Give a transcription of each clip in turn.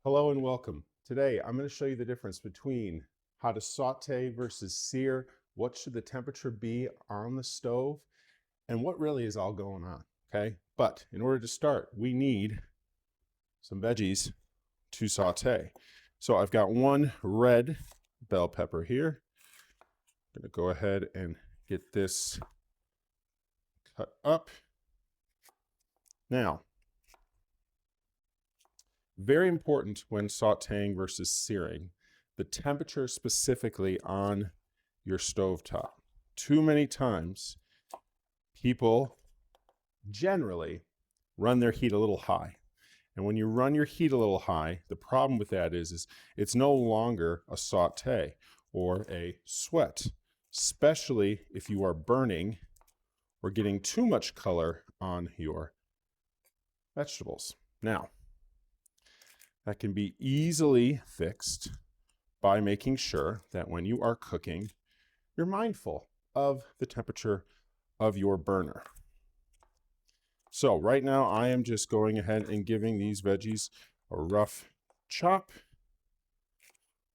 Hello and welcome. Today I'm going to show you the difference between how to saute versus sear, what should the temperature be on the stove, and what really is all going on, okay? But in order to start, we need some veggies to saute. So I've got one red bell pepper here. I'm going to go ahead and get this cut up. Now, very important when sauteing versus searing, the temperature specifically on your stovetop. Too many times, people generally run their heat a little high. And when you run your heat a little high, the problem with that is it's no longer a saute or a sweat, especially if you are burning or getting too much color on your vegetables. Now, that can be easily fixed by making sure that when you are cooking, you're mindful of the temperature of your burner. So right now I am just going ahead and giving these veggies a rough chop.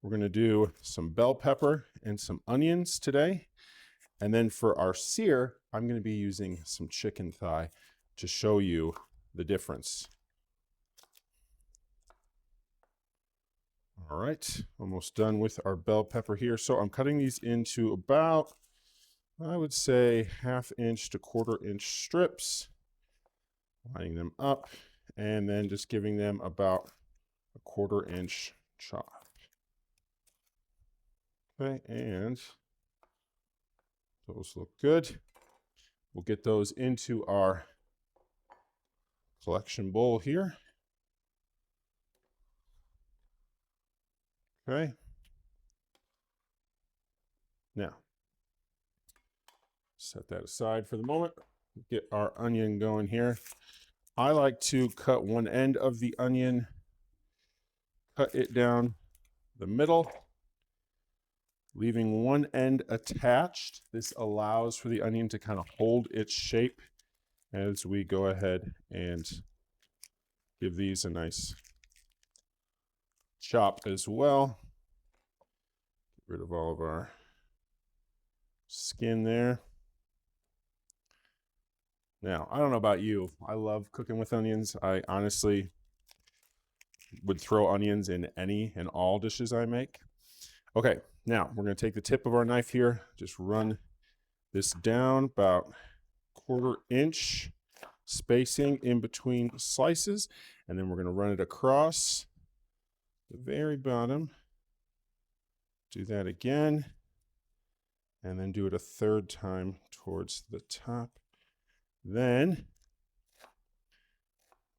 We're going to do some bell pepper and some onions today. And then for our sear, I'm going to be using some chicken thigh to show you the difference. All right, almost done with our bell pepper here. So I'm cutting these into about, I would say, 1/2 inch to 1/4 inch strips, lining them up, and then just giving them about a 1/4 inch chop. Okay, and those look good. We'll get those into our collection bowl here. Okay. Now, set that aside for the moment. Get our onion going here. I like to cut one end of the onion, cut it down the middle, leaving one end attached. This allows for the onion to kind of hold its shape as we go ahead and give these a nice chop as well. Get rid of all of our skin there. Now, I don't know about you. I love cooking with onions. I honestly would throw onions in any and all dishes I make. Okay, now we're going to take the tip of our knife here, just run this down about 1/4 inch spacing in between slices, and then we're going to run it across the very bottom. Do that again, and then do it a 3rd time towards the top. Then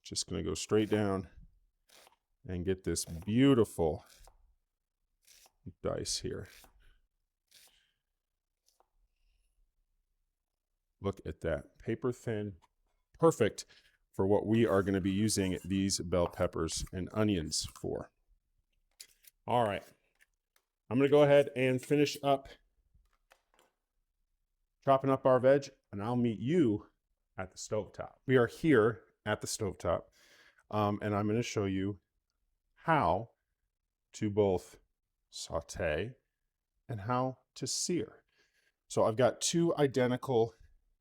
just going to go straight down and get this beautiful dice here. Look at that, paper thin, perfect for what we are going to be using these bell peppers and onions for. All right, I'm going to go ahead and finish up chopping up our veg, and I'll meet you at the stovetop. We are here at the stovetop, and I'm going to show you how to both saute and how to sear. So I've got 2 identical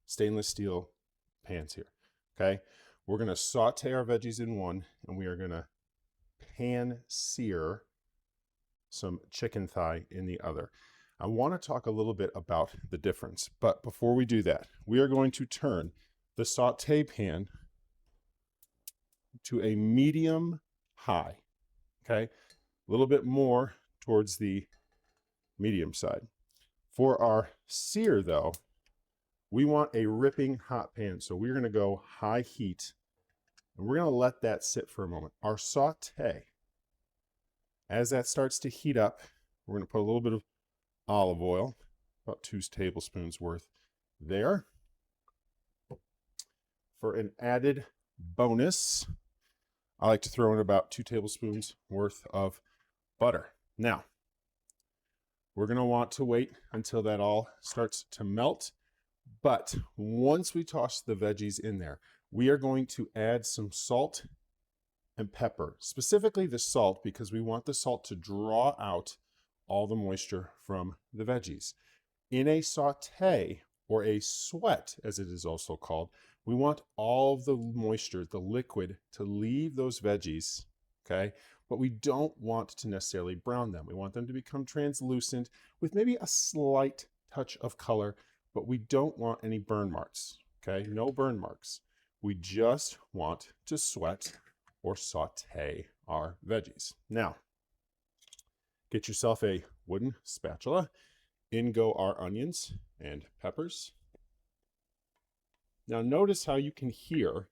stainless steel pans here, okay? We're going to saute our veggies in one, and we are going to pan sear some chicken thigh in the other. I want to talk a little bit about the difference, but before we do that, we are going to turn the saute pan to a medium high, okay? A little bit more towards the medium side. For our sear though, we want a ripping hot pan. So we're gonna go high heat, and we're gonna let that sit for a moment. Our saute, as that starts to heat up, we're gonna put a little bit of olive oil, about 2 tablespoons worth there. For an added bonus, I like to throw in about 2 tablespoons worth of butter. Now, we're going to want to wait until that all starts to melt. But once we toss the veggies in there, we are going to add some salt and pepper, specifically the salt, because we want the salt to draw out all the moisture from the veggies. In a saute, or a sweat, as it is also called, we want all of the moisture, the liquid, to leave those veggies, okay? But we don't want to necessarily brown them. We want them to become translucent with maybe a slight touch of color, but we don't want any burn marks, okay? No burn marks. We just want to sweat or saute our veggies. Now, get yourself a wooden spatula. In go our onions and peppers. Now notice how you can hear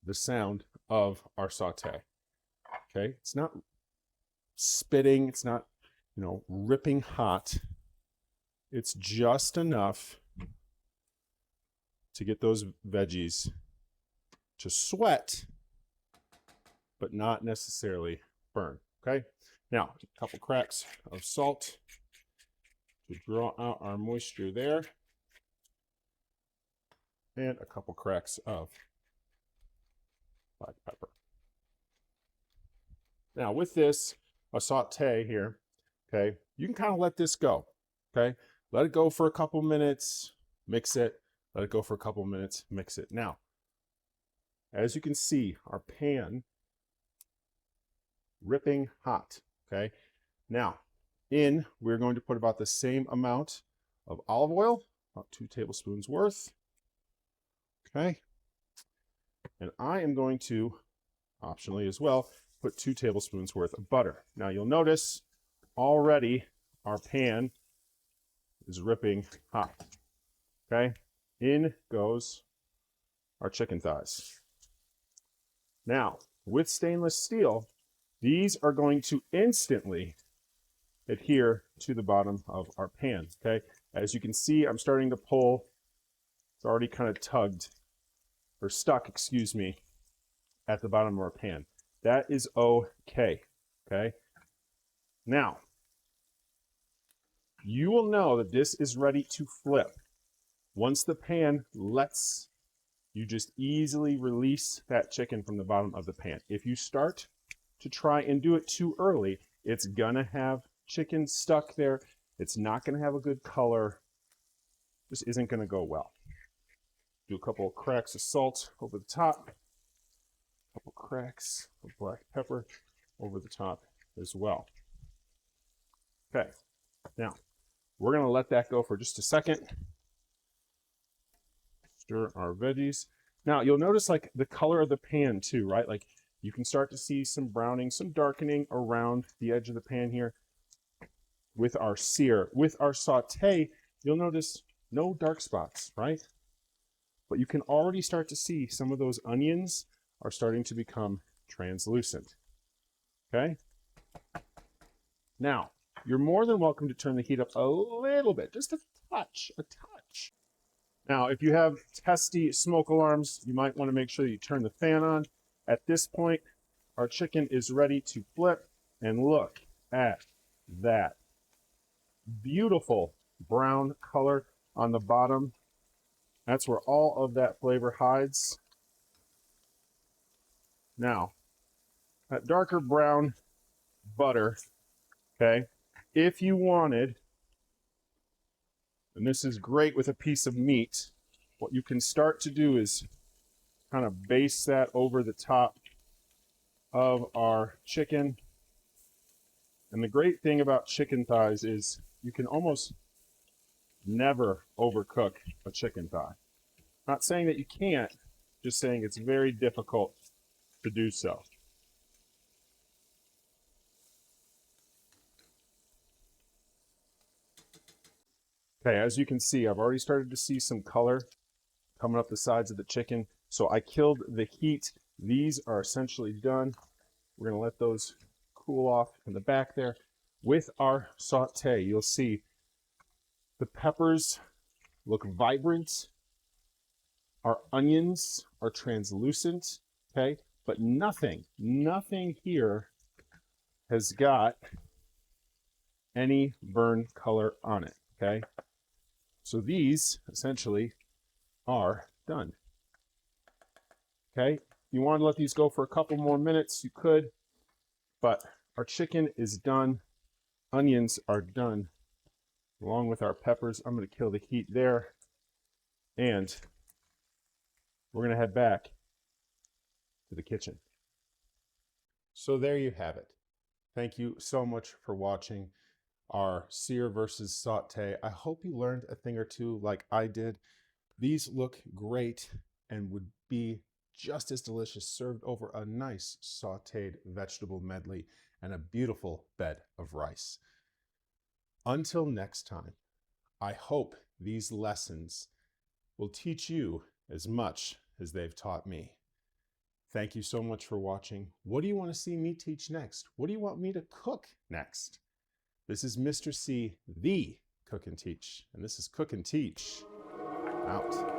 the sound of our saute. Okay, it's not spitting, it's not, ripping hot. It's just enough to get those veggies to sweat, but not necessarily burn. Okay, now a couple cracks of salt to draw out our moisture there, and a couple cracks of black pepper. Now with this, a saute here, okay, you can kind of let this go, okay? Let it go for a couple minutes, mix it, let it go for a couple minutes, mix it. Now, as you can see, our pan ripping hot, okay? Now, we're going to put about the same amount of olive oil, about 2 tablespoons worth, okay? And I am going to, optionally as well, put 2 tablespoons worth of butter. Now you'll notice already our pan is ripping hot, okay? In goes our chicken thighs. Now, with stainless steel, these are going to instantly adhere to the bottom of our pan, okay? As you can see, I'm starting to pull. It's already kind of tugged, or stuck, excuse me, at the bottom of our pan. That is okay, okay? Now, you will know that this is ready to flip. Once the pan lets you just easily release that chicken from the bottom of the pan. If you start to try and do it too early, it's gonna have chicken stuck there. It's not gonna have a good color. This isn't gonna go well. Do a couple of cracks of salt over the top. A couple cracks of black pepper over the top as well. Okay, now we're gonna let that go for just a second. Stir our veggies. Now you'll notice like the color of the pan too, right? Like you can start to see some browning, some darkening around the edge of the pan here. With our sear, with our saute, you'll notice no dark spots, right? But you can already start to see some of those onions are starting to become translucent, okay? Now, you're more than welcome to turn the heat up a little bit, just a touch, Now, if you have testy smoke alarms, you might want to make sure you turn the fan on. At this point, our chicken is ready to flip, and look at that beautiful brown color on the bottom. That's where all of that flavor hides. Now, that darker brown butter, okay, if you wanted, and this is great with a piece of meat, what you can start to do is kind of base that over the top of our chicken. And the great thing about chicken thighs is you can almost never overcook a chicken thigh. Not saying that you can't, just saying it's very difficult to do so. Okay, as you can see, I've already started to see some color coming up the sides of the chicken. So I killed the heat. These are essentially done. We're gonna let those cool off in the back there. With our saute, you'll see the peppers look vibrant. Our onions are translucent, okay? But nothing here has got any burn color on it, okay? So these essentially are done. Okay, if you want to let these go for a couple more minutes, you could, but our chicken is done. Onions are done, along with our peppers. I'm going to kill the heat there, and we're going to head back to the kitchen. So there you have it. Thank you so much for watching our Sear versus Saute. I hope you learned a thing or two like I did. These look great and would be just as delicious served over a nice sauteed vegetable medley and a beautiful bed of rice. Until next time, I hope these lessons will teach you as much as they've taught me. Thank you so much for watching. What do you want to see me teach next? What do you want me to cook next? This is Mr. C, the Cook and Teach, and this is Cook and Teach out.